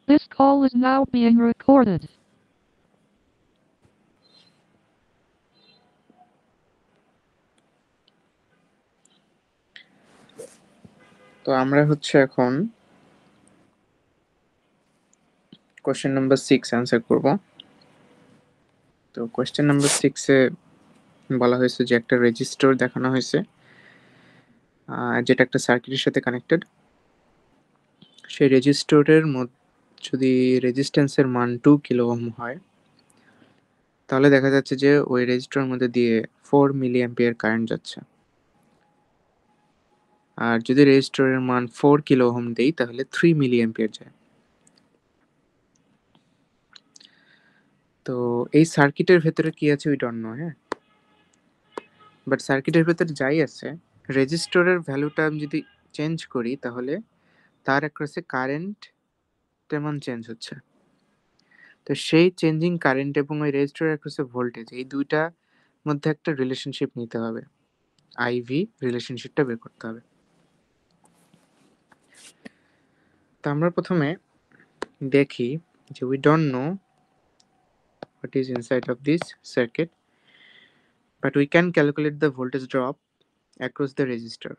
This call is now being recorded. তো আমরা হচ্ছে এখন কোশ্চেন নাম্বার 6 অ্যান্সার করব। তো কোশ্চেন নাম্বার 6 এ বলা হয়েছে যে একটা রেজিস্টর দেখানো হয়েছে যেটা একটা সার্কিটের সাথে কানেক্টেড। সেই রেজিস্টরের যদি রেজিস্ট্যান্সের মান 2 কিলো ওহম হয়, তাহলে দেখা যাচ্ছে যে ওই রেজিস্টরের মধ্যে দিয়ে 4 মিলি অ্যাম্পিয়ার কারেন্ট যাচ্ছে। আর যদি রেজিস্টরের মান 4 কিলো ওহম দেই তাহলে 3 মিলি অ্যাম্পিয়ার যায়। তো এই সার্কিটের ভেতরে কি আছে উই ডোন্ট নো, হ্যাঁ, বাট সার্কিটের ভেতরে যাই আছে, রেজিস্টরের ভ্যালুটা আমি যদি চেঞ্জ করি তাহলে তার অ্যাক্রসে কারেন্ট তেমন চেঞ্জ হচ্ছে। তো সেই চেঞ্জিং কারেন্ট এবং ওই রেজিস্টরের অ্যাক্রসে ভোল্টেজ, এই দুইটা মধ্যে একটা রিলেশনশিপ নিতে হবে, আইভি রিলেশনশিপটা বের করতে হবে। তো আমরা প্রথমে দেখি যে we don't know what is inside of this circuit, but we can calculate the voltage drop across the resistor,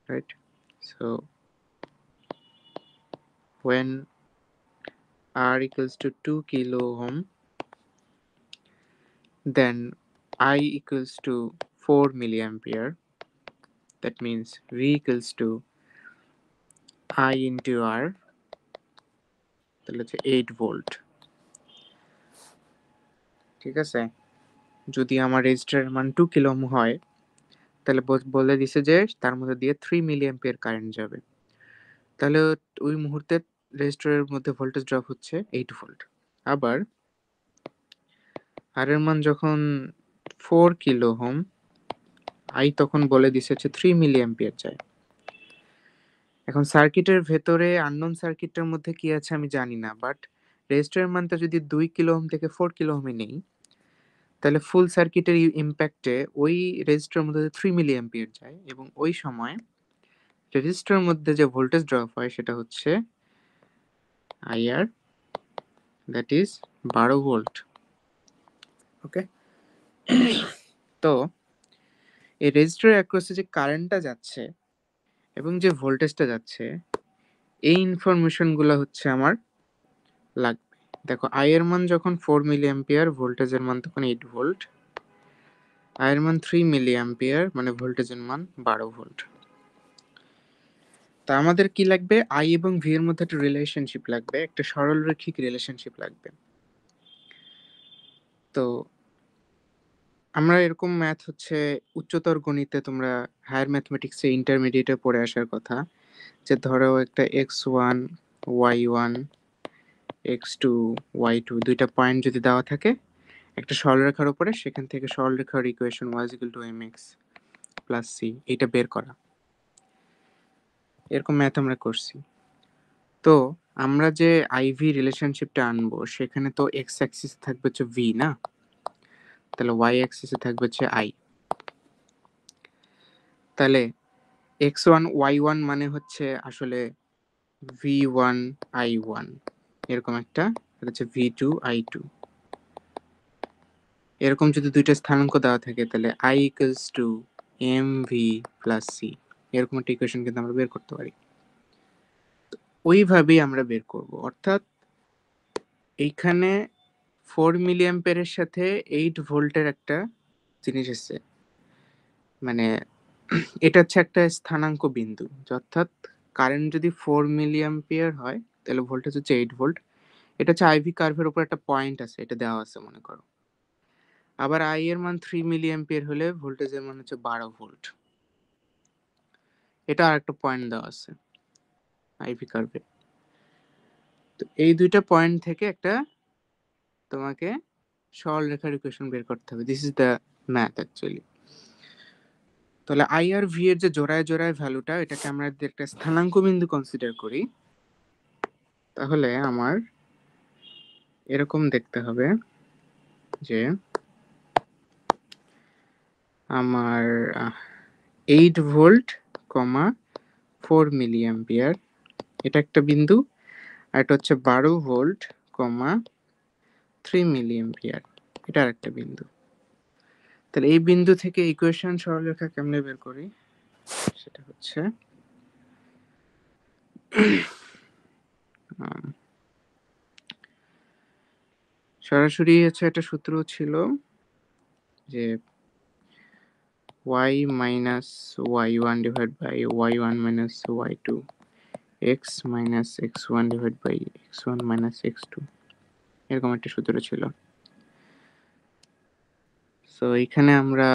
right? So when R equals to 2 kilo ohm, then I equals to 4 milliampere. That means V equals to I into R, তাহলে হচ্ছে 8 volt. ঠিক আছে, যদি আমার রেজিস্টারের মান 2 kilo ohm হয় তাহলে বলে দিছে যে তার মধ্যে দিয়ে 3 মিলি অ্যাম্পিয়ার কারেন্ট যাবে, তাহলে ওই মুহূর্তে রেজিস্টরের মধ্যে ভোল্টেজ ড্রপ হচ্ছে 8 ভোল্ট। আবার আর এর মান যখন 4 কিলো ওহম, আই তখন বলে দিছে হচ্ছে 3 মিলি অ্যাম্পিয়ার যায়। এখন সার্কিটের ভেতরে আননোন সার্কিটের মধ্যে কি আছে আমি জানি না, বাট রেজিস্টরের মানটা যদি 2 কিলো ওহম থেকে 4 কিলো ওহমে নেই তাহলে ফুল সার্কিটের ইম্প্যাক্টে ওই রেজিস্টরের মধ্যে 3 মিলি অ্যাম্পিয়ার যায়, এবং ওই সময় রেজিস্টরের মধ্যে যে ভোল্টেজ ড্রপ হয় সেটা হচ্ছে আইআর, দ্যাট ইজ 12 ভোল্ট। ওকে, তো এই রেজিস্টরের অ্যাক্রসে যে কারেন্টটা যাচ্ছে এবং যে ভোল্টেজটা যাচ্ছে, এই ইনফরমেশনগুলো হচ্ছে আমার লাগবে। দেখো, আই এর মান যখন 4 মিলি অ্যাম্পিয়ার, ভোল্টেজের মান তখন 8 ভোল্ট। আই এর মান 3 মিলি অ্যাম্পিয়ার, মানে ভোল্টেজের মান 12 ভোল্ট। তা আমাদের কি লাগবে? আই এবং ভি এর মধ্যে একটা রিলেশনশিপ লাগবে, একটা সরলরৈখিক রিলেশনশিপ লাগবে। তো আমরা এরকম ম্যাথ হচ্ছে উচ্চতর গণিতে, তোমরা হায়ার ম্যাথমেটিক্সে ইন্টারমিডিয়েটে পড়ে আসার কথা, যে ধরো একটা x1 y1 x2 y2 দুইটা পয়েন্ট যদি দেওয়া থাকে একটা সরলরেখার উপরে, সেখান থেকে সরলরেখার ইকুয়েশন y = mx + c এটা বের করা, এরকম ম্যাথ আমরা করছি। তো আমরা যে আইভি রিলেশনশিপটা আনবো সেখানে তো এক্স অ্যাক্সিস থাকবে হচ্ছে ভি, না? তাহলে ওয়াই অ্যাক্সিসে থাকবে হচ্ছে আই। তাহলে x1 y1 মানে হচ্ছে আসলে v1 i1, এরকম একটা, এটা হচ্ছে v2 i2। এরকম যদি দুইটা স্থানাঙ্ক দেওয়া থাকে তাহলে i = mv + c, এরকম একটা ইকুয়েশন কিন্তু আমরা বের করতে পারি। ওইভাবেই আমরা বের করব, অর্থাৎ এইখানে 4 মিলি অ্যাম্পিয়ারের সাথে 8 ভোল্টের একটা জিনিস আছে, মানে এটা হচ্ছে একটা স্থানাঙ্ক বিন্দু, অর্থাৎ কারেন্ট যদি 4 মিলি অ্যাম্পিয়ার হয় তাহলে ভোল্টেজ হচ্ছে 8 ভোল্ট। এটা হচ্ছে আইভি কার্ভের উপর একটা পয়েন্ট আছে, এটা দেওয়া আছে মনে করো। আবার আই এর মান 3 মিলি অ্যাম্পিয়ার হলে ভোল্টেজের মান হচ্ছে 12 ভোল্ট, এটা আর একটা পয়েন্ট দেওয়া আছে আইভি কার্ভে। তো এই দুইটা পয়েন্ট থেকে একটা তোমাকে সরলরেখার ইকুয়েশন বের করতে হবে। This is the math actually. তাহলে আই আর ভি এর যে জোড়ায় জোড়ায় ভ্যালুটা, এটাকে আমরা যদি একটা স্থানাঙ্ক বিন্দু কনসিডার করি তাহলে আমার এরকম দেখতে হবে যে আমার 8 ভোল্ট, 4 মিলি অ্যাম্পিয়ার এটা একটা বিন্দু, আর এটা হচ্ছে 12 ভোল্ট কমা 3 মিলি অ্যাম্পিয়ার, এটা আরেকটা বিন্দু। তাহলে এই বিন্দু থেকে ইকুয়েশন সরলরেখা কেমনে বের করি, সেটা হচ্ছে সরাসরি হচ্ছে একটা সূত্র ছিল যে y minus y1 divided by y1 minus y2, x minus x1 divided by x1 minus x2, এরকম একটা সূত্র ছিল। সো এখানে আমরা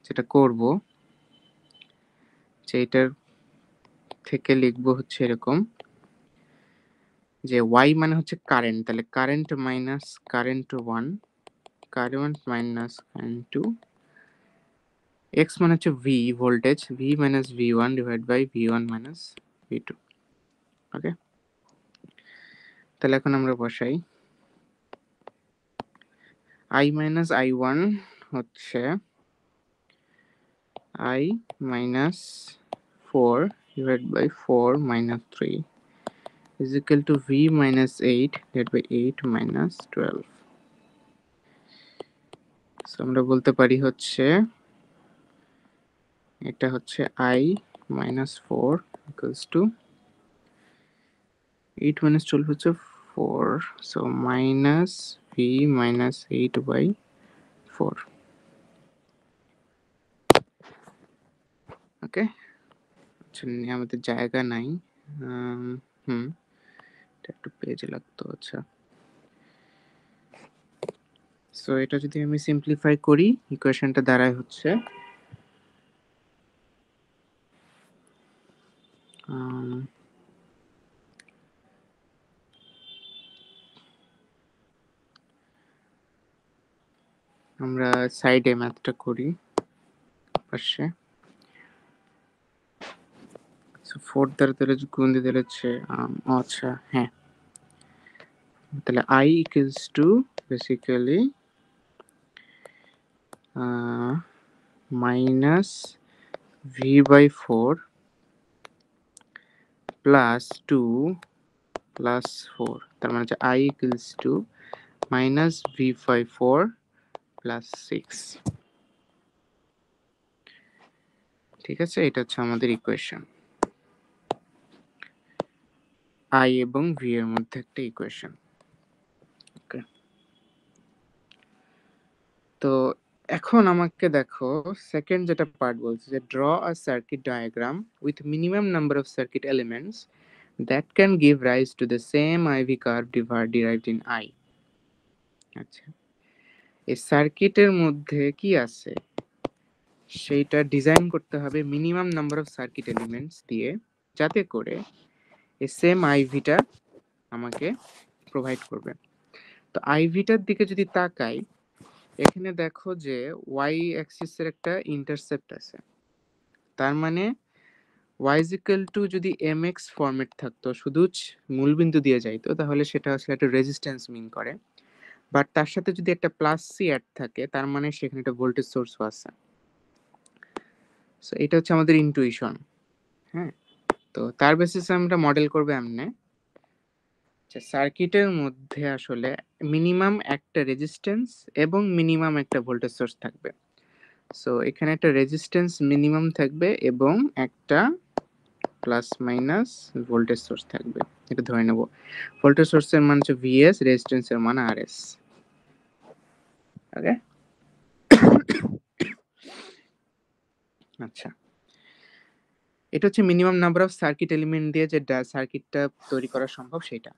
যেটা করব যে এটার থেকে লিখবো হচ্ছে এরকম যে y মানে হচ্ছে কারেন্ট, তাহলে current minus current 1, current minus current 2, x মানে হচ্ছে v voltage, v minus v1 divide by v1 minus v2। Okay, তাহলে এখন আমরা বসাই i মাইনাস i1 হচ্ছে i minus 4 divide by 4 minus 3 is equal to v minus 8 divided by 8 minus 12। So আমরা বলতে পারি হচ্ছে এটা হচ্ছে i minus 4 equals to 8 minus 12 হচ্ছে 4, so minus v minus 8 by 4। ওকে, আচ্ছা আমাদের জায়গা নাই, এটা একটু পেজে লাগতো। আচ্ছা, সো এটা যদি আমি সিম্পলিফাই করি ইকুয়েশনটা দাঁড়ায় হচ্ছে আমরা সাইডে ম্যাথটা করি পাশে। সো 4 দ্বারা তাহলে গুণ দিয়ে দিলে হচ্ছে আচ্ছা হ্যাঁ, তাহলে i equals to basically minus v by 4 plus 2 plus 4, তার মানে হচ্ছে i equals to minus v by 4 plus 6। ঠিক আছে, এটা হচ্ছে আমাদের ইকুয়েশন, i এবং v এর মধ্যে একটা ইকুয়েশন। ওকে, তো এখন আমাকে দেখো সেকেন্ড যেটা পার্ট বলছে যে draw a circuit diagram with minimum number of circuit elements that can give rise to the same IV curve derived in i। আচ্ছা, এই সার্কিটের মধ্যে কি আছে সেইটা ডিজাইন করতে হবে minimum number of circuit elements দিয়ে, যাতে করে এই সেম আইভিটা আমাকে প্রোভাইড করবে। তো আইভিটার দিকে যদি তাকাই, এখানে দেখো যে ওয়াই অ্যাক্সিসের একটা ইন্টারসেপ্ট আছে, তার মানে y is equal to যদি mx ফরম্যাট থাকতো, শুধু মূলবিন্দু দিয়ে যাইতো, তাহলে সেটা আসলে একটা রেজিস্ট্যান্স মিন করে। বাট তার সাথে যদি একটা প্লাস সি অ্যাড থাকে, তার মানে সেখানে একটা ভোল্টেজ সোর্সও আছে। সো এটা হচ্ছে আমাদের ইনটুইশন। হ্যাঁ, তো তার বেসিসে আমরা মডেল করব এমনে যে সার্কিটের মধ্যে আসলে মিনিমাম একটা রেজিস্ট্যান্স এবং মিনিমাম একটা ভোল্টেজ সোর্স থাকবে। সো এখানে একটা রেজিস্ট্যান্স মিনিমাম থাকবে এবং একটা প্লাস মাইনাস ভোল্টেজ সোর্স থাকবে, এটা ধরে নেব। ভোল্টেজ সোর্সের মান হচ্ছে ভিএস, রেজিস্ট্যান্সের মান আরএস। ওকে, আচ্ছা, এটা হচ্ছে minimum number of circuit element দিয়ে যে সার্কিটটা তৈরি করা সম্ভব সেটা।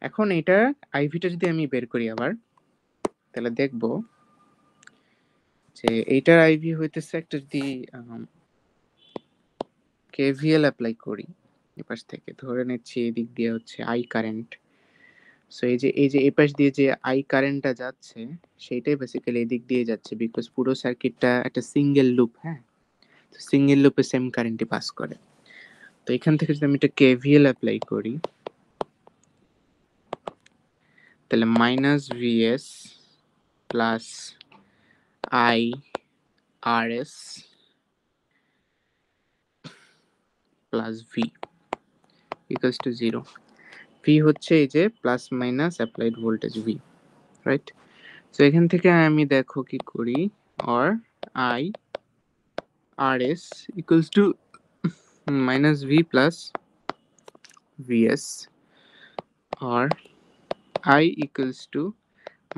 এখন এটা আইভিটা যদি আমি বের করি আবার, তাহলে দেখব যে এইটার আইভি হইতেছে একটা, যদি কেভিএল অ্যাপ্লাই করি এপাশ থেকে, ধরে নিচ্ছি এদিক দিয়ে হচ্ছে আই কারেন্ট। সো এই যে এপাশ দিয়ে যে আই কারেন্টটা যাচ্ছে সেইটাই বেসিক্যালি এদিক দিয়ে যাচ্ছে, বিকজ পুরো সার্কিটটা একটা সিঙ্গেল লুপ। হ্যাঁ, তো সিঙ্গেল লুপে সেম কারেন্টই পাস করে। তো এখান থেকে যদি আমি একটা কেভিএল অ্যাপ্লাই করি, তাহলে minus VS plus I R S plus V equals to 0. V হচ্ছে এই যে plus minus applied voltage V, right? So এখান থেকে আমি দেখো কি করি, or I RS equals to minus V plus Vs, or I equals to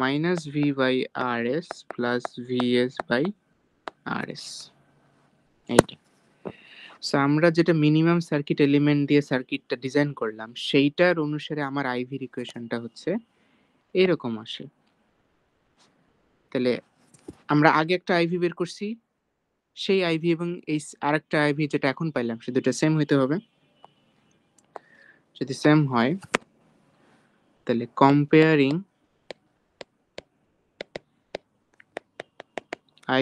minus V by RS plus Vs by RS. এইটা। সো আমরা যেটা মিনিমাম সার্কিট এলিমেন্ট দিয়ে সার্কিটটা ডিজাইন করলাম সেইটার অনুসারে আমার আইভির ইকুয়েশনটা হচ্ছে এরকম আসে। তাহলে আমরা আগে একটা আইভি বের করছি, সেই আইভি এবং এই আরেকটা আইভি যেটা এখন পাইলাম সে দুটো সেম হইতে হবে। যদি সেম হয় তাহলে কম্পেয়ারিং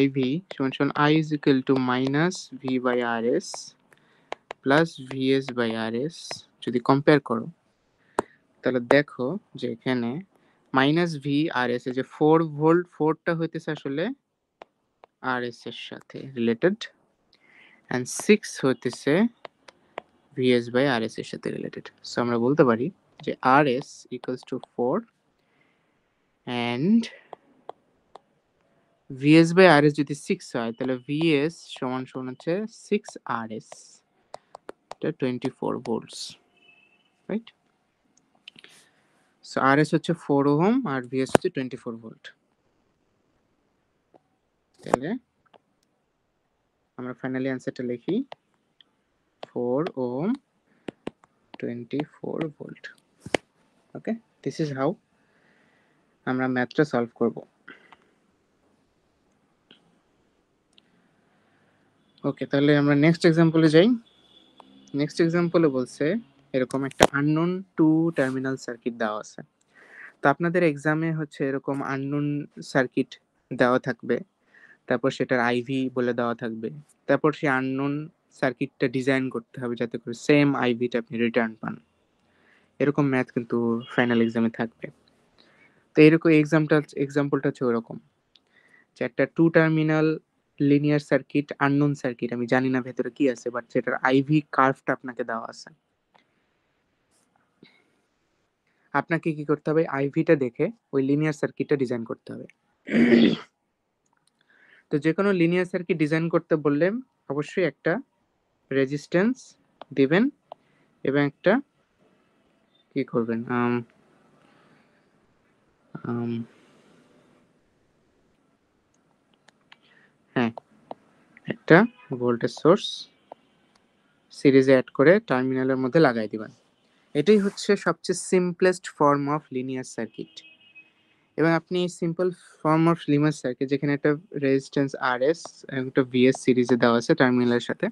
IV সমান I is equal to minus V by RS plus VS by RS যদি কম্পেয়ার করো তাহলে দেখো যে এখানে মাইনাস ভি আর এস এর যে 4 ভোল্ট 4টা হইতেছে আসলে আর এস এর সাথে রিলেটেড, এন্ড 6 হইতেছে ভিএস বাই আর এস এর সাথে রিলেটেড। সো আমরা বলতে পারি যে R S equals to 4 and VS by R S যদি 6 হয় তাহলে ভিএস সমান সমান হচ্ছে 6 আর এস, এটা 24 ভোল্টস, রাইট? সো আর এস হচ্ছে 4 ওহম আর ভিএস হচ্ছে 24 ভোল্ট। তাহলে আমরা ফাইনালি অ্যান্সারটা লিখি 4 ohm 24 volt. Okay, this is how আমরা ম্যাথটা সলভ করব। ওকে, তাহলে আমরা নেক্সট এক্সাম্পলে যাই। নেক্সট এক্সাম্পলে বলছে এরকম একটা আননোন টু টার্মিনাল সার্কিট দেওয়া আছে। তো আপনাদের এক্সামে হচ্ছে এরকম আননোন সার্কিট দেওয়া থাকবে, তারপর সেটার আইভি বলে দেওয়া থাকবে, তারপর সেই আননোন সার্কিটটা ডিজাইন করতে হবে যাতে করে সেম আইভিটা আপনি রিটার্ন পান। এরকম ম্যাথ কিন্তু ফাইনাল এক্সামে থাকবে। তো এরকম এক্সাম্পলটা হচ্ছে ওরকম যে একটা two terminal linear circuit, unknown circuit, আমি জানি না ভেতরে কি আছে, বাট সেটার আইভি কার্ভটা আপনাকে দেওয়া আছে। আপনাকে কি করতে হবে, আইভিটা দেখে ওই লিনিয়ার সার্কিটটা ডিজাইন করতে হবে। তো যে কোনো লিনিয়ার সার্কিট ডিজাইন করতে বললে অবশ্যই একটা রেজিস্ট্যান্স দিবেন এবং একটা কি করবেন, হ্যাঁ, একটা ভোল্টেজ সোর্স সিরিজে অ্যাড করে টার্মিনালের মধ্যে লাগাই দিবেন। এটাই হচ্ছে সবচেয়ে simplest form of linear circuit. এবং আপনি simple form of linear circuit যেখানে একটা রেজিস্ট্যান্স আরএস এবং একটা ভিএস সিরিজে দেওয়া আছে টার্মিনালের সাথে,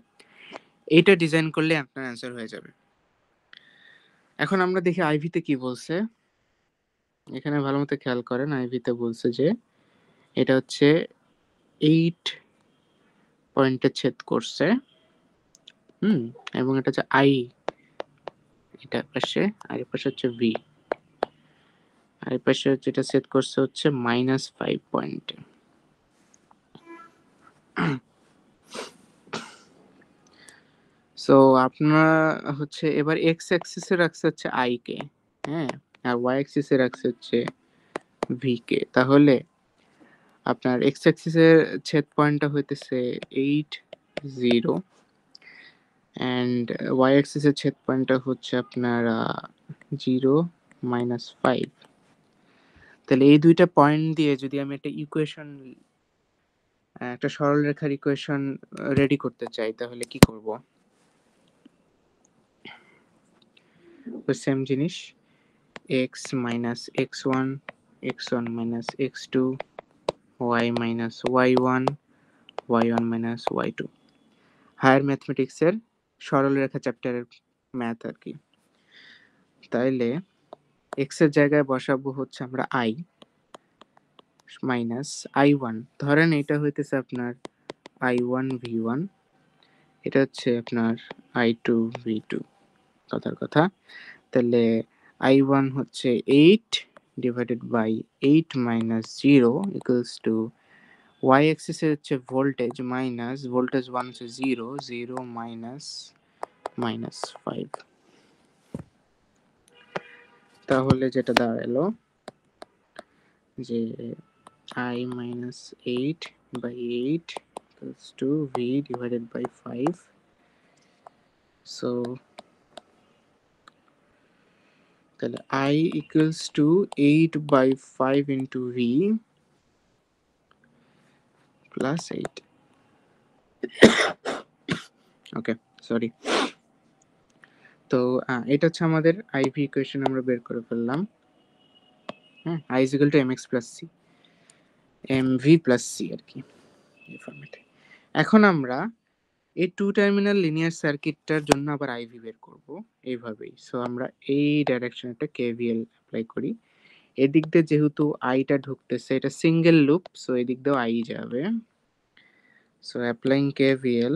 এইটা ডিজাইন করলে আপনার অ্যান্সার হয়ে যাবে। এখন আমরা দেখি আইভিতে কি বলছে। এখানে ভালো মতো খেয়াল করেন, আইভিতে বলছে যে এটা হচ্ছে 8 পয়েন্টে ছেদ করছে, এবং এটা হচ্ছে আই, এটা পাশে, আর এই পাশে হচ্ছে ভি, আর এই পাশে হচ্ছে এটা সেট করছে হচ্ছে -5 পয়েন্টে। সো আপনারা হচ্ছে এবার এক্স অ্যাক্সিসে রাখছে হচ্ছে আই কে, হ্যাঁ, আর ওয়াই অ্যাক্সিসে রাখছে হচ্ছে ভি কে। তাহলে আপনার এক্স অ্যাক্সিসের ছেদ পয়েন্টটা হইতেছে 8 0 এন্ড ওয়াই অ্যাক্সিসের ছেদ পয়েন্টটা হচ্ছে আপনার 0 -5। তাহলে এই দুইটা পয়েন্ট দিয়ে যদি আমি একটা ইকুয়েশন, একটা সরলরেখার ইকুয়েশন রেডি করতে চাই তাহলে কি করব? ওই সেম জিনিস, x minus x1, x1 minus x2, y minus y1, y1 minus y2, higher ম্যাথমেটিক্সের সরলরেখা চ্যাপ্টারের ম্যাথ আর কি। তাইলে x এর জায়গায় বসাবো হচ্ছে আমরা i মাইনাস i1, ধরেন এটা হইতেছে আপনার i1 v1, এটা হচ্ছে আপনার i2 v2, কথার কথা। তাহলে i1 হচ্ছে 8 divided by 8 minus 0 equals to y অ্যাক্সিসে হচ্ছে ভোল্টেজ মাইনাস ভোল্টেজ 1 হচ্ছে 0 0 মাইনাস -5। তাহলে যেটা দাঁড়ালো যে I minus 8 by 8 equals to V divided by 5. So তাহলে I equals to 8 by 5 into V plus 8. Okay, sorry. তো এটা হচ্ছে আমাদের IV ইকুয়েশন আমরা বের করে ফেললাম। হ্যাঁ, I is equal to mx plus c, mv plus c আর কি এই ফরম্যাটে। এখন আমরা এই টু টার্মিনাল লিনিয়ার সার্কিটটার জন্য আবার IV বের করব এইভাবেই। সো আমরা এই ডাইরেকশনে একটা KVL অ্যাপ্লাই করি। এদিক দিয়ে যেহেতু আইটা ঢুকতেছে, এটা সিঙ্গেল লুপ, সো এদিক দিয়েও আই যাবে। সো অ্যাপ্লাইং KVL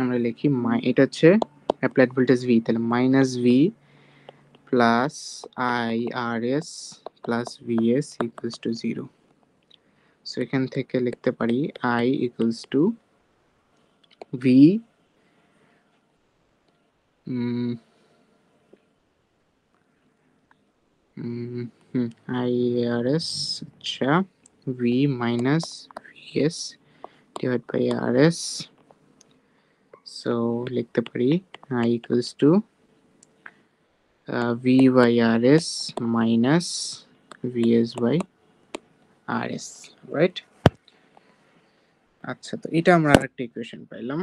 আমরা লিখি এটা হচ্ছে অ্যাপ্লাইড ভোল্টেজ V, তাহলে minus V plus IRS plus VS equals to 0। So এখান থেকে লিখতে পারি I equals two V IRS আচ্ছা V minus VS divided by RS. So লিখতে পারি I equals to V by RS minus VS by RS, right? আচ্ছা, তো এটা আমরা আরেকটা ইকুয়েশন পাইলাম।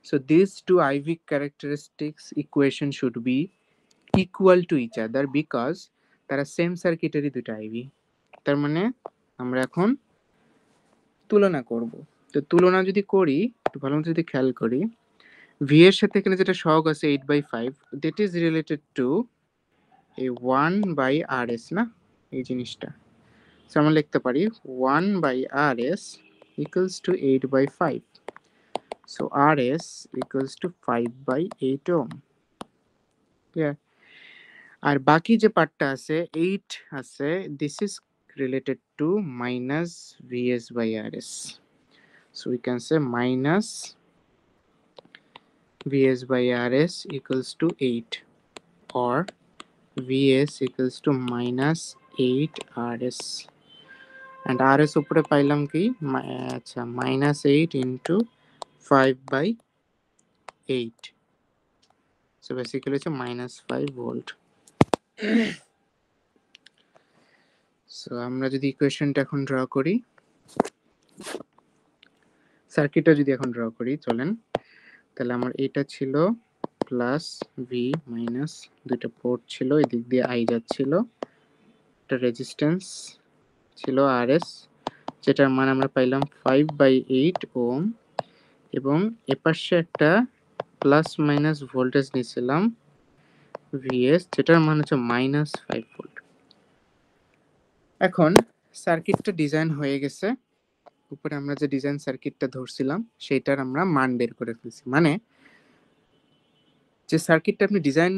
So these two IV characteristics equation should be equal to each other because তারা same সার্কিটেরই দুটো IV। তার মানে আমরা এখন তুলনা করব। তো তুলনা যদি করি, একটু ভালো মতো যদি খেয়াল করি, V এর সাথে এখানে যেটা সহগ আছে 8/5, that is related to a 1/RS, না এই জিনিসটা। সো আমরা লিখতে পারি 1/RS equals to 8/5. So RS equals to 5/8 ohm. Yeah. আর বাকি যে পার্টটা আছে 8 আছে, this is related to minus VS/RS. So we can say minus VS/RS equals to 8 or VS equals to minus 8 RS. And RS উপরে পাইলাম কি, আচ্ছা minus 8 into 5/8. So basically it's a minus 5 volt. So আমরা যদি ইকুয়েশনটা এখন draw করি, সার্কিটটা যদি এখন ড্র করি চলেন, তাহলে আমার এটা ছিল প্লাস ভি মাইনাস দুইটা পোর্ট ছিল, এদিক দিয়ে আই যাচ্ছিল, একটা রেজিস্ট্যান্স ছিল আরএস, যেটার মান আমরা পাইলাম 5/8 ওম, এবং এপাশে একটা প্লাস মাইনাস ভোল্টেজ নিয়েছিলাম ভিএস, যেটার মান হচ্ছে মাইনাস 5 ভোল্ট। এখন সার্কিটটা ডিজাইন হয়ে গেছে, উপরে আমরা যে ডিজাইন সার্কিটটা ধরছিলাম সেইটার আমরা মান বের করে ফেলছি। মানে যে সার্কিটটা আপনি ডিজাইন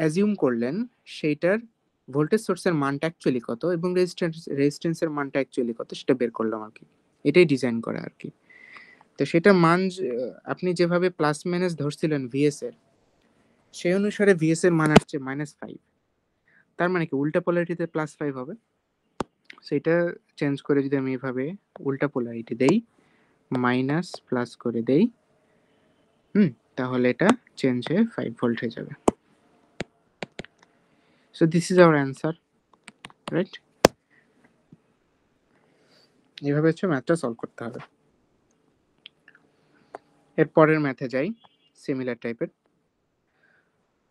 অ্যাজিউম করলেন সেইটার ভোল্টেজ সোর্সের মানটা অ্যাকচুয়ালি কত এবং রেজিস্ট্যান্সের মানটা অ্যাকচুয়ালি কত সেটা বের করলাম আর কি। এটাই ডিজাইন করা আর কি। তো সেটা মান আপনি যেভাবে প্লাস মাইনাস ধরছিলেন ভিএস এর, সেই অনুসারে ভিএস এর মান আসছে -5। তার মানে কি উল্টা পোলারিটিতে +5 হবে। সো এটা চেঞ্জ করে যদি আমি এভাবে উল্টা পোলারিটি দেই, মাইনাস প্লাস করে দেই, তাহলে এটা চেঞ্জ হয়ে 5 ভোল্ট হয়ে যাবে। So this is our answer, right? এইভাবে হচ্ছে ম্যাথটা সলভ করতে হবে। এর পরের ম্যাথে যাই, সিমিলার টাইপের।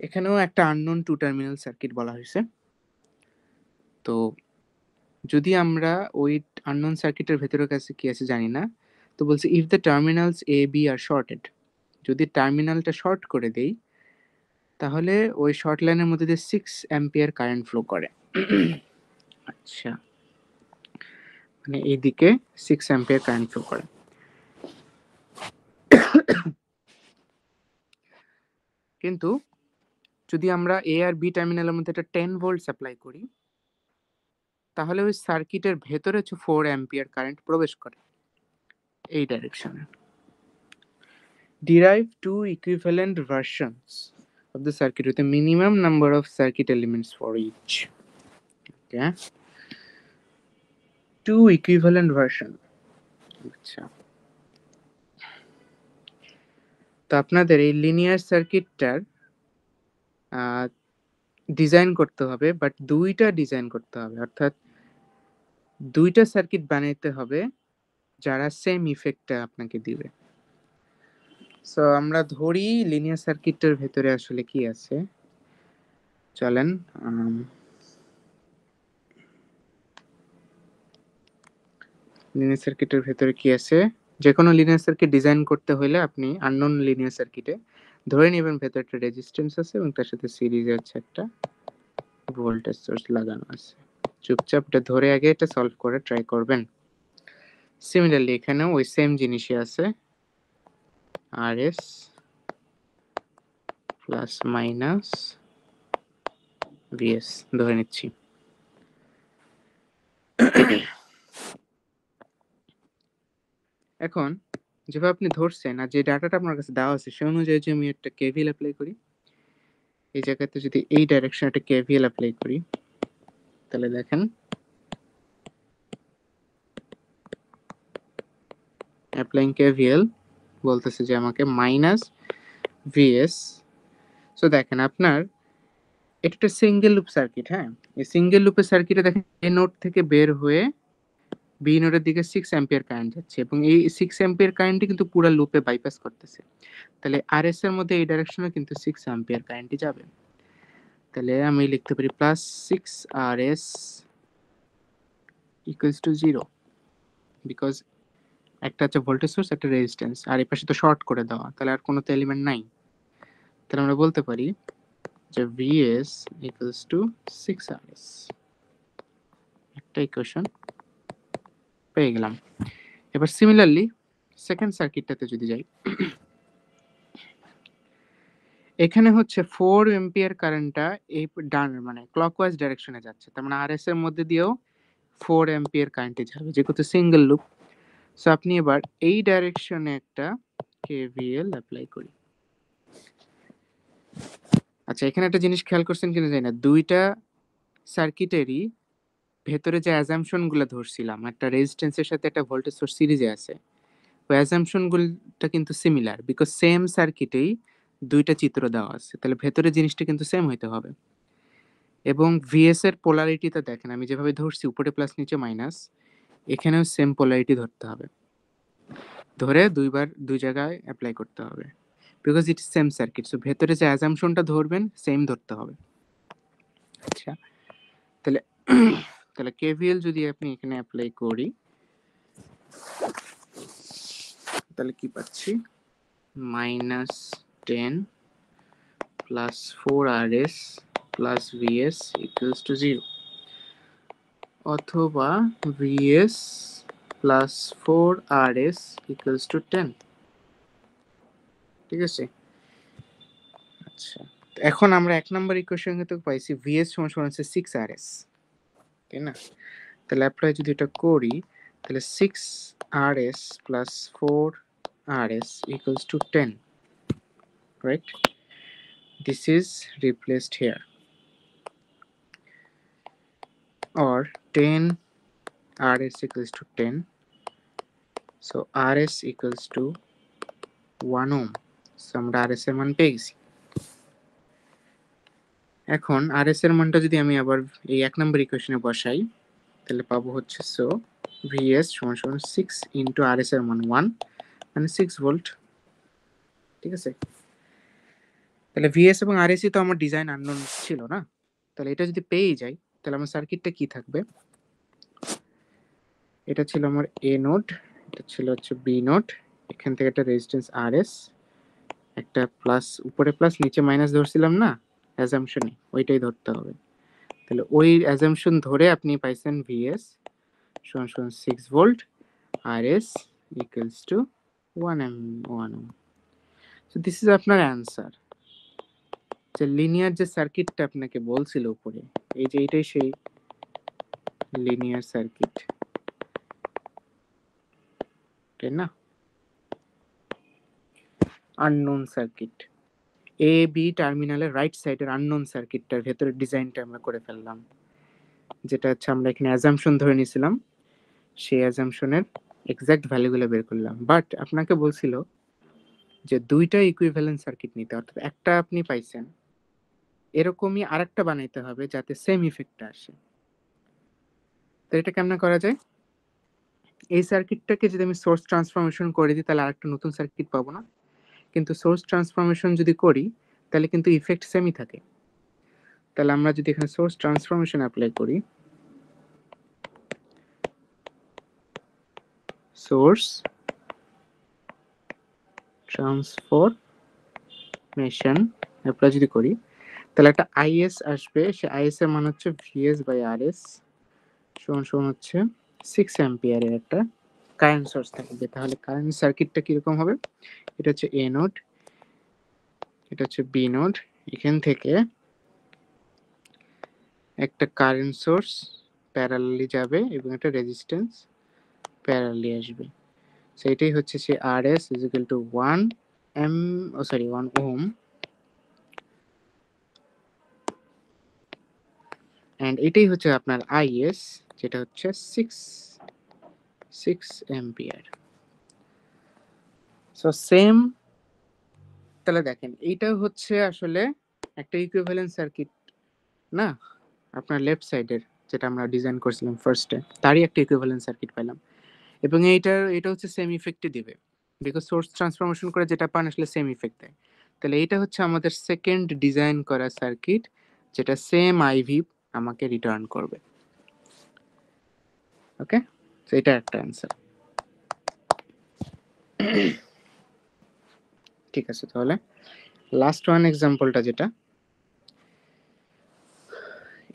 এখানেও একটা আননোন টু টার্মিনাল সার্কিট বলা হয়েছে। তো যদি আমরা ওই আননোন সার্কিটের ভেতরের কাছে কি আছে জানি না, তো বলছে if the terminals A B are shorted, যদি টার্মিনালটা শর্ট করে দেই তাহলে ওই শর্ট লাইনের মধ্যে দিয়ে 6 অ্যাম্পিয়ার কারেন্ট ফ্লো করে। আচ্ছা, মানে এইদিকে 6 অ্যাম্পিয়ার কারেন্ট ফ্লো করে। কিন্তু যদি আমরা এ আর বি টার্মিনালের মধ্যে একটা 10 ভোল্ট সাপ্লাই করি, তাহলে ওই সার্কিটের ভেতরে হচ্ছে 4 অ্যাম্পিয়ার কারেন্ট প্রবেশ করে। এই ডাইরেকশনে। Derive two equivalent versions of the circuit with a minimum number of circuit elements for each. Okay, two equivalent version. আচ্ছা, তো আপনাদের এই লিনিয়ার সার্কিটটার ডিজাইন করতে হবে, বাট দুইটা ডিজাইন করতে হবে, অর্থাৎ দুইটা সার্কিট বানাইতে হবে যারা সেম ইফেক্টটা আপনাকে দিবে। সো আমরা ধরি লিনিয়ার সার্কিটের ভেতরে আসলে কি আছে, চলেন লিনিয়ার সার্কিটের ভেতরে কি আছে। যে কোনো লিনিয়ার সার্কিট ডিজাইন করতে হলে আপনি আননোন লিনিয়ার সার্কিটে ধরে নেবেন ভেতরে একটা রেজিস্ট্যান্স আছে এবং তার সাথে সিরিজে হচ্ছে একটা ভোল্টেজ সোর্স লাগানো আছে। চুপচাপ এটা ধরে আগে এটা সলভ করে ট্রাই করবেন। সিমিলারলি এখানেও ওই সেম জিনিসই আছে, RS প্লাস মাইনাস VS ধরে নিচ্ছি। এখন যেভাবে আপনি ধরছেন আর যে ডাটাটা আপনার কাছে দেওয়া আছে সে অনুযায়ী যদি আমি একটা KVL অ্যাপ্লাই করি, এই জায়গাতে যদি এই ডাইরেকশনে একটা KVL অ্যাপ্লাই করি, তাহলে দেখেন অ্যাপ্লাইং KVL বলতেছে যে আমাকে মাইনাস VS। সো দেখেন আপনার এটা একটা সিঙ্গেল লুপ সার্কিট। হ্যাঁ, এই সিঙ্গেল লুপের সার্কিটে দেখেন এ নোড থেকে বের হয়ে বি নোডের দিকে 6 অ্যাম্পিয়ার কারেন্ট যাচ্ছে এবং এই 6 অ্যাম্পিয়ার কারেন্টই কিন্তু পুরো লুপে বাইপাস করতেছে। তাহলে RS এর মধ্যে এই ডাইরেকশনে কিন্তু 6 অ্যাম্পিয়ার কারেন্টই যাবে। তাহলে আমি লিখতে পারি plus 6 RS equals to 0, because একটা হচ্ছে ভোল্টেজ সোর্স, একটা রেজিস্ট্যান্স, আর এই পাশে তো শর্ট করে দেওয়া, তাহলে আর কোনো তো এলিমেন্ট নাই। তাহলে আমরা বলতে পারি যে VS ইকুয়ালস টু 6 RS। একটা ইকুয়েশন পেয়ে গেলাম। এবার সিমিলারলি সেকেন্ড সার্কিটটাতে যদি যাই, এখানে হচ্ছে 4 এম্পিয়ার কারেন্টটা এই ডান মানে ক্লকওয়াইজ ডাইরেকশনে যাচ্ছে, তার মানে RS এর মধ্যে দিয়েও 4 এম্পিয়ার কারেন্টে যাবে, যেহেতু সিঙ্গেল লুপ। সো আপনি এবার এই ডাইরেকশনে একটা KVL অ্যাপ্লাই করি। আচ্ছা, এখানে একটা জিনিস খেয়াল করছেন কিনা জানি না, দুইটা সার্কিটেরই ভেতরে যে অ্যাজাম্পশন গুলো ধরছিলাম, একটা রেজিস্ট্যান্সের সাথে একটা ভোল্টেজ সোর্স সিরিজে আছে, ওই অ্যাজাম্পশন গুলোটা কিন্তু সিমিলার, বিকজ সেম সার্কিটেই দুইটা চিত্র দেওয়া আছে, তাহলে ভেতরে জিনিসটা কিন্তু সেম হইতে হবে। এবং VS এর পোলারিটিটা দেখেন, আমি যেভাবে ধরছি উপরে প্লাস নিচে মাইনাস, এখানেও সেম পোলারিটি ধরতে হবে, ধরে দুইবার দুই জায়গায় অ্যাপ্লাই করতে হবে, because it same circuit. So ভেতরে যে অ্যাজাম্পশনটা ধরবেন সেম ধরতে হবে। আচ্ছা, তাহলে তাহলে KVL যদি আপনি এখানে অ্যাপ্লাই করি, তাহলে কি পাচ্ছি, minus 10 plus 4RS plus VS equals to 0, অথবা VS plus 4RS equals to 10। ঠিক আছে। আচ্ছা, এখন আমরা এক নম্বর ইকুয়েশন থেকে পাইছি VS সমান সমান হচ্ছে 6RS, তাই না? তাহলে অ্যাপ্লাই যদি এটা করি, তাহলে 6RS plus 4RS equals to 10, right? This is replaced here, or 10RS equals to 10, so RS equals to 1 ohm. So আমরা RS এর মান পেয়ে গেছি। এখন RS এর মানটা যদি আমি আবার এই এক নম্বর ইকুয়েশনে বসাই, তাহলে পাবো হচ্ছে সো VS সমান সমান 6 ইন্টু RS এর মান 1, মানে 6 ভোল্ট। ঠিক আছে। তাহলে VS এবং RS তো আমার ডিজাইন আননোন ছিল না, তাহলে এটা যদি পেয়ে যাই, তাহলে আমার সার্কিটটা কি থাকবে, এটা ছিল আমার A নোড, এটা ছিল হচ্ছে B নোড, এখান থেকে একটা রেজিস্ট্যান্স RS, একটা প্লাস উপরে প্লাস নিচে মাইনাস ধরছিলাম না অ্যাজাম্পশনে, ওইটাই ধরতে হবে। তাহলে ওই অ্যাজাম্পশন ধরে আপনি পাইছেন VS সমান সমান 6 volt, RS equals to 1 ohm. So this is আপনার অ্যান্সার। যে লিনিয়ার যে সার্কিটটা আপনাকে বলছিল উপরে, এই যে এইটাই সেই লিনিয়ার সার্কিট, তাই না? আননোন সার্কিট, এ বি টার্মিনালের রাইট সাইডের আননোন সার্কিটটার ভেতরের ডিজাইনটা আমরা করে ফেললাম, যেটা হচ্ছে আমরা এখানে অ্যাজাম্পশন ধরে নিয়েছিলাম, সেই অ্যাজাম্পশনের এক্সাক্ট ভ্যালুগুলো বের করলাম। বাট আপনাকে বলছিল যে দুইটা ইকুইভ্যালেন্ট সার্কিট নিতে, অর্থাৎ একটা আপনি পাইছেন, এরকমই আরেকটা বানাইতে হবে যাতে সেম ইফেক্টটা আসে। তো এটা কেমন করা যায়? এই সার্কিটটাকে যদি আমি সোর্স ট্রান্সফরমেশন করে দিই তাহলে আরেকটা নতুন সার্কিট পাবো না, কিন্তু সোর্স ট্রান্সফরমেশন যদি করি তাহলে কিন্তু ইফেক্ট সেমই থাকে। তাহলে আমরা যদি এখানে সোর্স ট্রান্সফরমেশন অ্যাপ্লাই করি, সোর্স ট্রান্সফরমেশন অ্যাপ্লাই যদি করি তাহলে একটা আইএস আসবে, সে আইএস এর মান হচ্ছে ভিএস বাই আরএস সমান সমান হচ্ছে 6 অ্যাম্পিয়ারের একটা কারেন্ট সোর্স থাকবে। তাহলে কারেন্ট সার্কিটটা কিরকম হবে? এটা হচ্ছে এ নোড, এটা হচ্ছে বি নোড, এখান থেকে একটা কারেন্ট সোর্স প্যারালালি যাবে এবং একটা রেজিস্ট্যান্স প্যারালালি আসবে। সো এটাই হচ্ছে সে RS is equal to 1 ohm, and এটাই হচ্ছে আপনার আইএস, যেটা হচ্ছে 6 অ্যাম্পিয়ার। সো সেম, তাহলে দেখেন এইটা হচ্ছে আসলে একটা ইকুইভ্যালেন্ট সার্কিট না, আপনার লেফট সাইডের যেটা আমরা ডিজাইন করছিলাম ফার্স্টে তারই একটা ইকুইভ্যালেন্ট সার্কিট পেলাম, এবং এটা হচ্ছে সেম ইফেক্টই দিবে, বিকজ সোর্স ট্রান্সফরমেশন করে যেটা পান আসলে সেম ইফেক্ট দেয়। তাহলে এটা হচ্ছে আমাদের সেকেন্ড ডিজাইন করা সার্কিট, যেটা সেম আইভি আমাকে রিটার্ন করবে। ওকে, তো এটা একটা অ্যান্সার। ঠিক আছে, তাহলে লাস্ট ওয়ান এক্সাম্পলটা যেটা,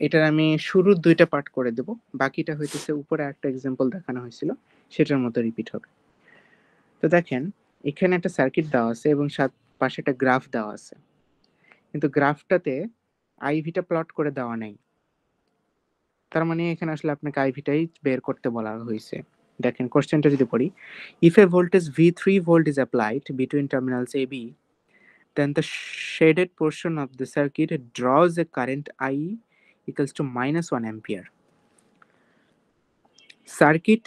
এটার আমি শুরুর দুইটা পার্ট করে দেব, বাকিটা হইতেছে উপরে একটা এক্সাম্পল দেখানো হয়েছিল সেটার মতো রিপিট হবে। তো দেখেন এখানে একটা সার্কিট দেওয়া আছে এবং পাশে একটা গ্রাফ দেওয়া আছে, কিন্তু গ্রাফটাতে আইভিটা প্লট করে দেওয়া নাই। তার মানে এখানে আসলে আপনাকে আইভিটাই বের করতে বলা হয়েছে। দেখেন কোশ্চেনটা যদি পড়ি, if A voltage V3 volt is applied between terminals AB, then the shaded portion of the circuit draws a current I equals to -1 ampere. Circuit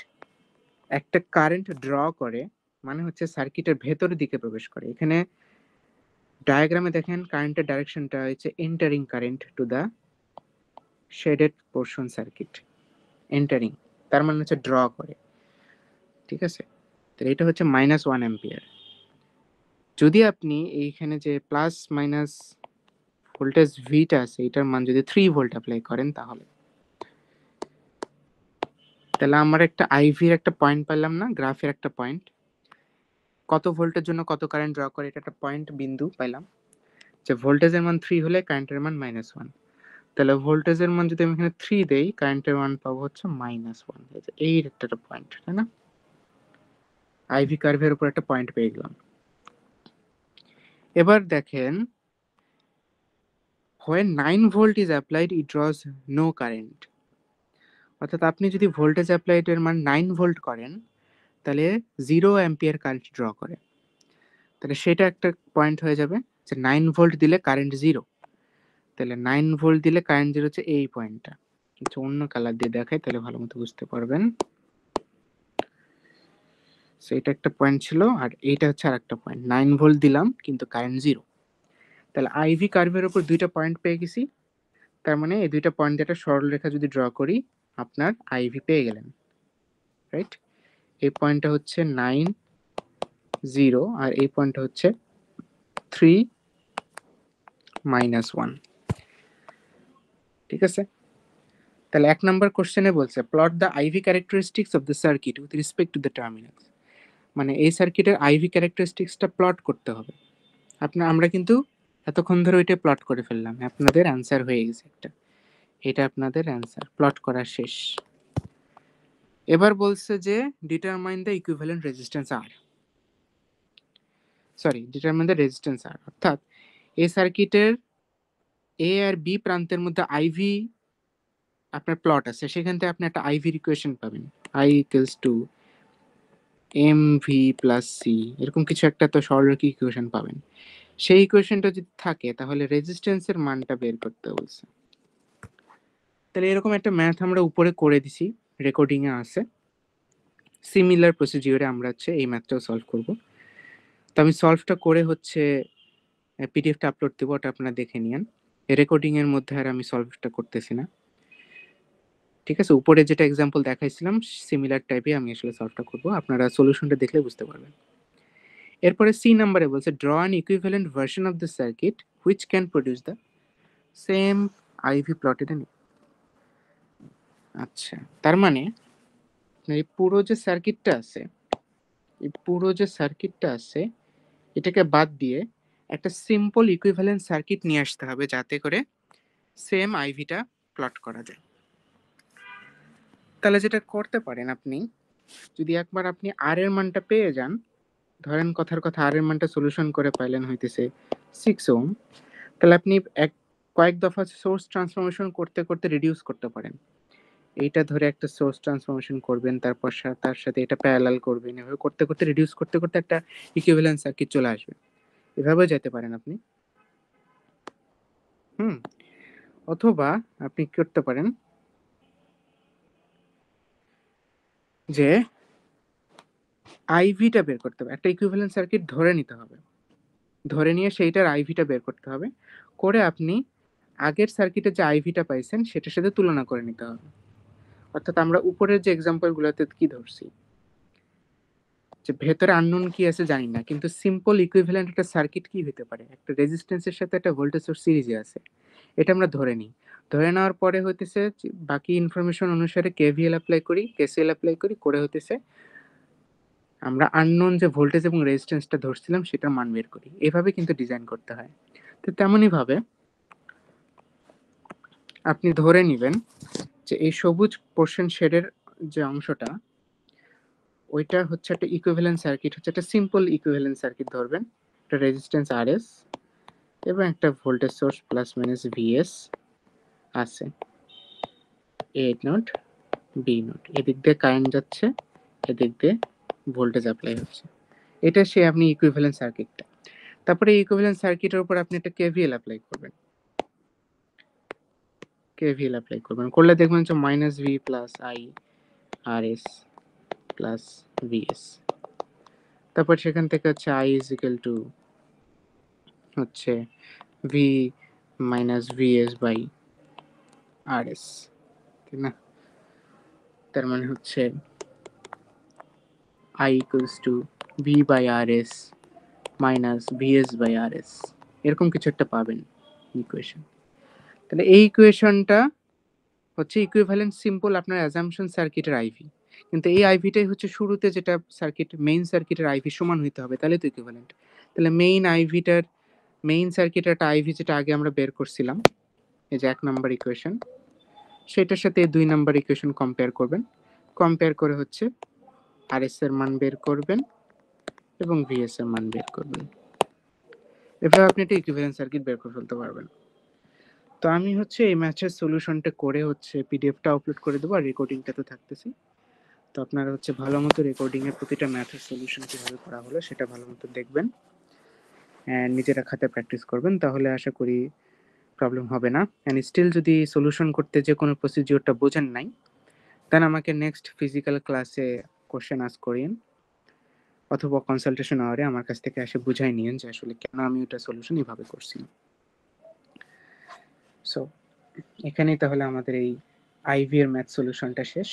একটা কারেন্ট ড্র করে, মানে হচ্ছে সার্কিটের ভেতরের দিকে প্রবেশ করে। এখানে ডায়াগ্রামে দেখেন কারেন্টের ডাইরেকশনটা হচ্ছে entering current to the shaded portion circuit, entering, তার মানে হচ্ছে ড্র করে। ঠিক আছে, তো এটা হচ্ছে -1 অ্যাম্পিয়ার। যদি আপনি এইখানে যে প্লাস মাইনাস ভোল্টেজ ভিটা আছে এটার মান যদি 3 ভোল্ট অ্যাপ্লাই করেন তাহলে আমরা একটা আইভির একটা পয়েন্ট পেলাম না, গ্রাফের একটা পয়েন্ট, কত ভোল্টের জন্য কত কারেন্ট ড্র করে এটা একটা পয়েন্ট বিন্দু পাইলাম, যে ভোল্টেজের মান 3 হলে কারেন্টের মান -1। তাহলে ভোল্টেজের মান যদি আমি এখানে 3 দেই, কারেন্টের মান পাবো হচ্ছে -1। এই একটা পয়েন্ট, তাই না? আইভি কার্ভের উপর একটা পয়েন্ট পেয়ে গেলাম। এবার দেখেন when 9 volt is applied it draws no current, অর্থাৎ আপনি যদি ভোল্টেজ অ্যাপ্লাইড এর মান 9 ভোল্ট করেন তাহলে 0 অ্যাম্পিয়ার কারেন্ট ড্র করে। তাহলে সেটা একটা পয়েন্ট হয়ে যাবে যে 9 ভোল্ট দিলে কারেন্ট 0, তাহলে 9 ভোল্ট দিলে কারেন্ট 0 হচ্ছে এই পয়েন্টটা। কিছু অন্য কালার দিয়ে দেখাই তাহলে ভালো মতো বুঝতে পারবেন। সো এটা একটা পয়েন্ট ছিল আর এইটা হচ্ছে আরেকটা পয়েন্ট, 9 ভোল্ট দিলাম কিন্তু কারেন্ট 0। তাহলে আইভি কার্ভের উপর দুইটা পয়েন্ট পেয়ে গেছি, তার মানে এই দুইটা পয়েন্ট দিয়ে একটা সরলরেখা যদি ড্র করি আপনার আইভি পেয়ে গেলেন, রাইট? এই পয়েন্টটা হচ্ছে 9 0 আর এই পয়েন্টটা হচ্ছে 3 -1। ঠিক আছে, তাহলে 1 নাম্বার কোশ্চেনে বলছে plot the IV characteristics of the circuit with respect to the terminals, মানে এই সার্কিটের আইভি ক্যারেক্টারিস্টিক্সটা প্লট করতে হবে। আমরা কিন্তু এতক্ষণ ধরে ওইটা প্লট করে ফেললাম, আপনাদের অ্যান্সার হয়ে গেছে একটা, এটা আপনাদের অ্যান্সার, প্লট করা শেষ। এবার বলছে যে determine the equivalent resistance R, determine the resistance R, অর্থাৎ এই সার্কিটের এ আর বি প্রান্তের মধ্যে আইভি আপনার প্লট আছে, সেখান থেকে আপনি একটা আইভির ইকুয়েশন পাবেন, I equals to mv plus C এরকম কিছু একটা তো সরলরৈখিক ইকুয়েশন পাবেন। সেই ইকুয়েশনটা যদি থাকে তাহলে রেজিস্ট্যান্সের মানটা বের করতে বলছে। তাহলে এরকম একটা ম্যাথ আমরা উপরে করে দিছি, রেকর্ডিং এ আছে। সিমিলার প্রসিডিওরে আমরা হচ্ছে এই ম্যাথটাও সলভ করব। তো আমি সলভটা করে হচ্ছে পিডিএফটা আপলোড দেবো, ওটা আপনারা দেখে নিন। রেকর্ডিং এর মধ্যে আর আমি সলভটা করতেছি না, ঠিক আছে? উপরে যেটা এক্সাম্পল দেখাইছিলাম সিমিলার টাইপে আমি আসলে সলভটা করব, আপনারা সলিউশনটা দেখলে বুঝতে পারবেন। এরপরে সি নাম্বারে বলছে draw an equivalent version of the circuit which can produce the same IV plotted in. আচ্ছা, তার মানে এই পুরো যে সার্কিটটা আছে, এটাকে বাদ দিয়ে একটা সিম্পল ইকুইভ্যালেন্ট সার্কিট নিয়ে আসতে হবে যাতে করে সেম আইভিটা প্লট করা যায়। তাহলে যেটা করতে পারেন, আপনি যদি একবার আপনি আর এর মানটা পেয়ে যান, ধরেন কথার কথা আর এর মানটা সলিউশন করে পাইলেন হইতেছে 6 ওহম, তাহলে আপনি কয়েক দফা সোর্স ট্রান্সফরমেশন করতে করতে রিডিউস করতে পারেন। এইটা ধরে একটা সোর্স ট্রান্সফরমেশন করবেন, তারপর তার সাথে এটা প্যারালাল করবেন, এভাবে করতে করতে রিডিউস করতে করতে একটা ইকুইভ্যালেন্ট সার্কিট চলে আসবে। এভাবে যেতে পারেন আপনি। অথবা আপনি কি করতে পারেন যে আইভিটা বের করতে হবে, একটা ইকুইভ্যালেন্ট সার্কিট ধরে নিতে হবে, ধরে নিয়ে সেইটার আইভিটা বের করতে হবে, করে আপনি আগের সার্কিটে যে আইভিটা পাইছেন সেটার সাথে তুলনা করে নিতে হবে। অর্থাৎ আমরা উপরের যে এক্সাম্পলগুলোতে কি ধরছি, যে ভেতরে আননোন কি আছে জানি না, কিন্তু সিম্পল ইকুইভ্যালেন্ট একটা সার্কিট কি হতে পারে, একটা রেজিস্ট্যান্সের সাথে একটা ভোল্টেজ সোর্স সিরিজে আছে, এটা আমরা ধরে নিই। ধরে নেওয়ার পরে হইতেছে বাকি ইনফরমেশন অনুসারে কেভিএল অ্যাপ্লাই করি, কেসিএল অ্যাপ্লাই করি, করে হইতেছে আমরা আননোন যে ভোল্টেজ এবং রেজিস্ট্যান্সটা ধরছিলাম সেটার মান বের করি। এভাবে কিন্তু ডিজাইন করতে হয়। তো তেমনই ভাবে আপনি ধরে নেবেন যে এই সবুজ পোর্শন শেডের যে অংশটা, ওইটা হচ্ছে একটা ইকুইভ্যালেন্ট সার্কিট, হচ্ছে একটা সিম্পল ইকুইভ্যালেন্ট সার্কিট ধরবেন, একটা রেজিস্ট্যান্স আরএস এবং একটা voltage source plus minus VS আছে, এ নোড বি নোড, এদিক দিয়ে কারেন্ট যাচ্ছে, এদিক দিয়ে ভোল্টেজ অ্যাপ্লাই হচ্ছে। এটা সে আপনি ইকুইভ্যালেন্ট সার্কিটটা। তারপরে এই ইকুইভ্যালেন্ট সার্কিটের উপর আপনি একটা কেভিএল অ্যাপ্লাই করবেন, করলে দেখবেন যে minus V plus I R S plus VS. তারপর সেখান থেকে হচ্ছে আই ইজ ইকুয়াল টু হচ্ছে V minus VS by R S, ঠিক না? তার মানে হচ্ছে I equals to V by R S minus VS by R S, এরকম কিছু একটা পাবেন ইকুয়েশন। তাহলে এই ইকুয়েশনটা হচ্ছে ইকুইভ্যালেন্ট সিম্পল আপনার অ্যাজাম্পশন সার্কিটের আইভি, কিন্তু এই আইভিটাই হচ্ছে শুরুতে যেটা সার্কিট মেইন সার্কিটের আইভি সমান হইতে হবে, তাহলে তো ইকুইভ্যালেন্ট। তাহলে মেইন সার্কিটের একটা আইভি যেটা আগে আমরা বের করছিলাম, এই যে 1 নাম্বার ইকুয়েশন, সেটার সাথে 2 নাম্বার ইকুয়েশন কম্পেয়ার করবেন, কম্পেয়ার করে হচ্ছে আরএস এর মান বের করবেন এবং ভিএস এর মান বের করবেন। এভাবে আপনি একটা ইকুইভ্যালেন্ট সার্কিট বের করে ফেলতে পারবেন। তো আমি হচ্ছে এই ম্যাথের সলিউশনটা করে হচ্ছে পিডিএফটা আপলোড করে দেবো, আর রেকর্ডিংটা তো থাকতেছি। তো আপনারা হচ্ছে ভালো মতো রেকর্ডিং এর প্রতিটা ম্যাথের সলিউশন কিভাবে করা হলো সেটা ভালো মতো দেখবেন, নিজেরা খাতে প্র্যাকটিস করবেন, তাহলে আশা করি প্রবলেম হবে না। অ্যান্ড স্টিল যদি সলিউশন করতে যে কোনো প্রসিডিওরটা বোঝেন নাই, দেন আমাকে নেক্সট ফিজিক্যাল ক্লাসে কোশ্চেন আস্ক করিন, অথবা কনসালটেশন আওয়ারে আমার কাছ থেকে এসে বুঝাই নিন যে আসলে কেন আমি ওটা সলিউশন এভাবে করছি। সো এখানেই তাহলে আমাদের এই আইভি এর ম্যাথ সলিউশনটা শেষ।